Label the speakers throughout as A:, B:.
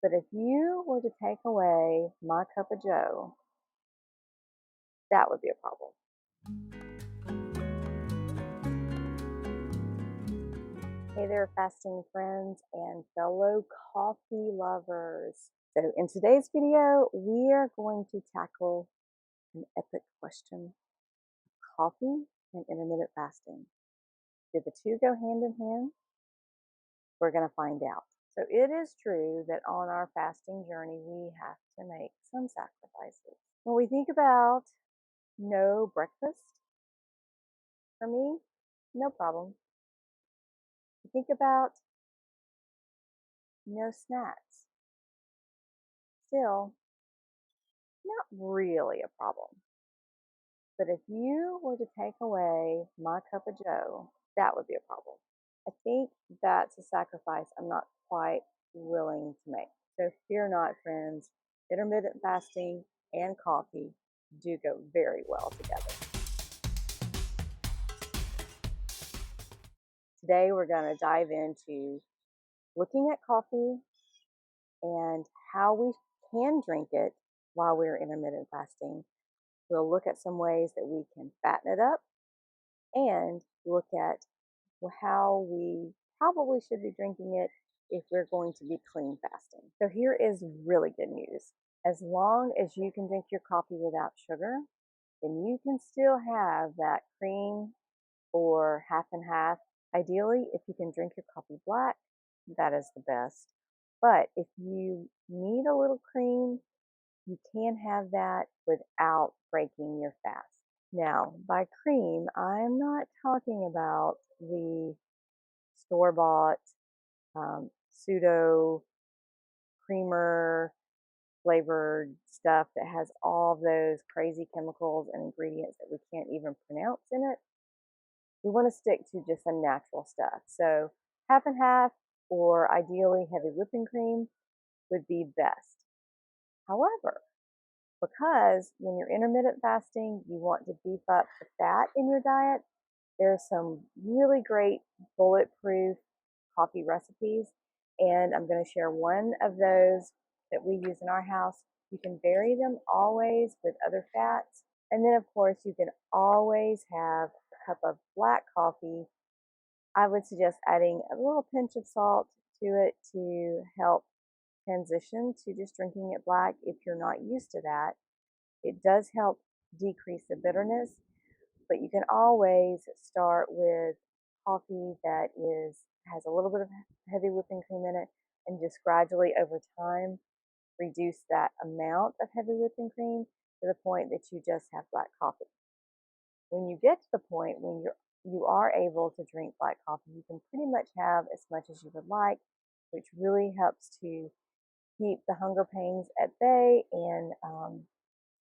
A: But if you were to take away my cup of joe, that would be a problem. Hey there, fasting friends and fellow coffee lovers. So in today's video, we are going to tackle an epic question: coffee and intermittent fasting. Do the two go hand in hand? We're going to find out. So it is true that on our fasting journey, we have to make some sacrifices. When we think about no breakfast, for me, no problem. Think about no snacks. Still, not really a problem. But if you were to take away my cup of joe, that would be a problem. I think that's a sacrifice I'm not quite willing to make. So fear not, friends. Intermittent fasting and coffee do go very well together. Today we're going to dive into looking at coffee and how we can drink it while we're intermittent fasting. We'll look at some ways that we can fatten it up and look at how we probably should be drinking it if we're going to be clean fasting. So here is really good news. As long as you can drink your coffee without sugar, then you can still have that cream or half and half. Ideally, if you can drink your coffee black, that is the best. But if you need a little cream, you can have that without breaking your fast. Now, by cream, I'm not talking about the store-bought pseudo creamer flavored stuff that has all those crazy chemicals and ingredients that we can't even pronounce in it. We want to stick to just some natural stuff. So half and half, or ideally heavy whipping cream, would be best. However, because when you're intermittent fasting, you want to beef up the fat in your diet, there's some really great bulletproof coffee recipes, and I'm going to share one of those that we use in our house. You can vary them always with other fats, and then of course you can always have a cup of black coffee. I would suggest adding a little pinch of salt to it to help transition to just drinking it black if you're not used to that. It does help decrease the bitterness, but you can always start with coffee that has a little bit of heavy whipping cream in it, and just gradually over time reduce that amount of heavy whipping cream to the point that you just have black coffee. When you get to the point when you are able to drink black coffee, you can pretty much have as much as you would like, which really helps to keep the hunger pains at bay and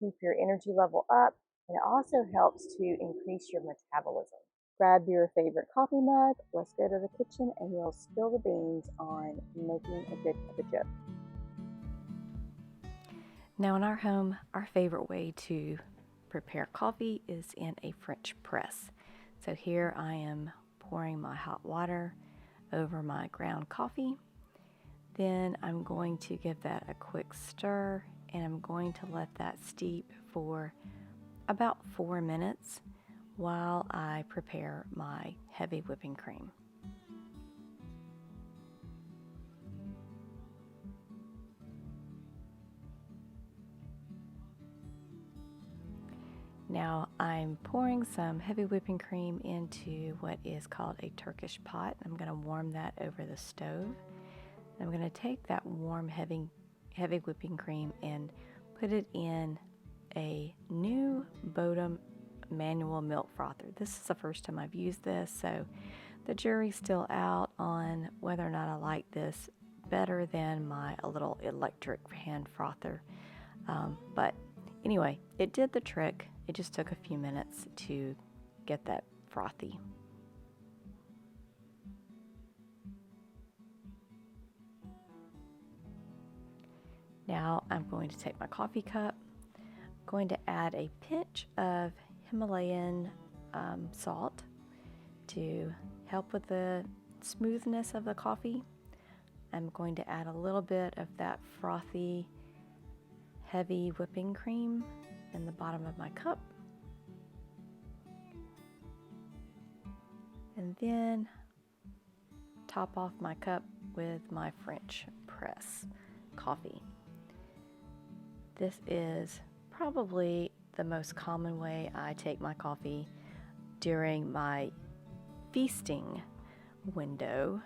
A: keep your energy level up. And it also helps to increase your metabolism. Grab your favorite coffee mug, let's go to the kitchen, and we'll spill the beans on making a good cup of joe.
B: Now in our home, our favorite way to prepare coffee is in a French press. So here I am pouring my hot water over my ground coffee. Then I'm going to give that a quick stir, and I'm going to let that steep for about 4 minutes while I prepare my heavy whipping cream. Now I'm pouring some heavy whipping cream into what is called a Turkish pot. I'm going to warm that over the stove. I'm going to take that warm heavy whipping cream and put it in a new Bodum manual milk frother. This is the first time I've used this, so the jury's still out on whether or not I like this better than my little electric hand frother. But anyway, it did the trick. It just took a few minutes to get that frothy. Now I'm going to take my coffee cup, going to add a pinch of Himalayan salt to help with the smoothness of the coffee. I'm going to add a little bit of that frothy, heavy whipping cream in the bottom of my cup. And then top off my cup with my French press coffee. This is probably the most common way I take my coffee during my feasting window.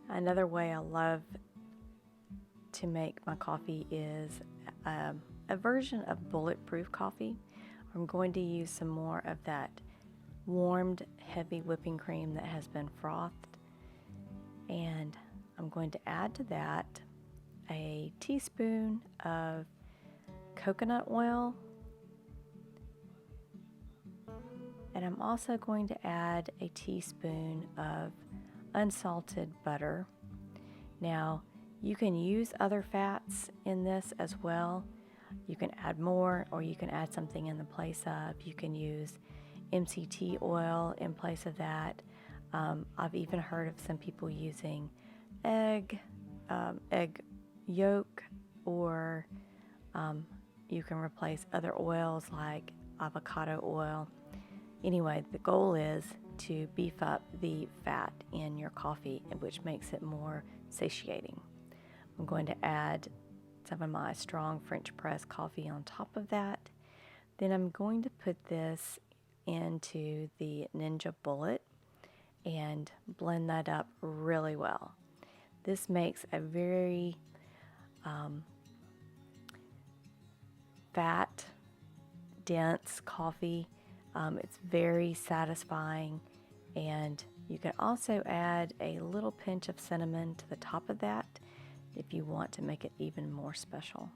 B: Another way I love to make my coffee is a version of bulletproof coffee. I'm going to use some more of that warmed heavy whipping cream that has been frothed, and I'm going to add to that a teaspoon of coconut oil, and I'm also going to add a teaspoon of unsalted butter. Now, you can use other fats in this as well. You can add more, or you can add something in the place of. You can use MCT oil in place of that. I've even heard of some people using egg yolk, or you can replace other oils like avocado oil. Anyway, the goal is to beef up the fat in your coffee, which makes it more satiating. I'm going to add some of my strong French press coffee on top of that. Then I'm going to put this into the Ninja Bullet and blend that up really well. This makes a very fat, dense coffee. It's very satisfying, and you can also add a little pinch of cinnamon to the top of that if you want to make it even more special.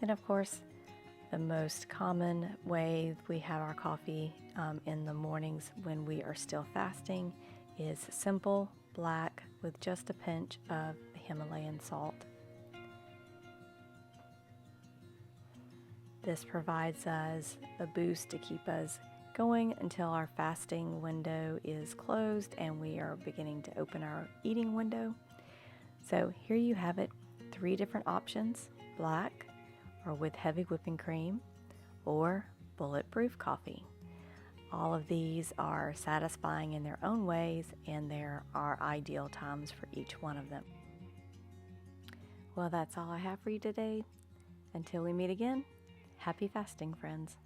B: Then, of course, the most common way we have our coffee in the mornings when we are still fasting is simple, black, with just a pinch of Himalayan salt. This provides us a boost to keep us going until our fasting window is closed and we are beginning to open our eating window. So here you have it, 3 different options: black, or with heavy whipping cream, or bulletproof coffee. All of these are satisfying in their own ways, and there are ideal times for each one of them. Well, that's all I have for you today. Until we meet again, happy fasting, friends.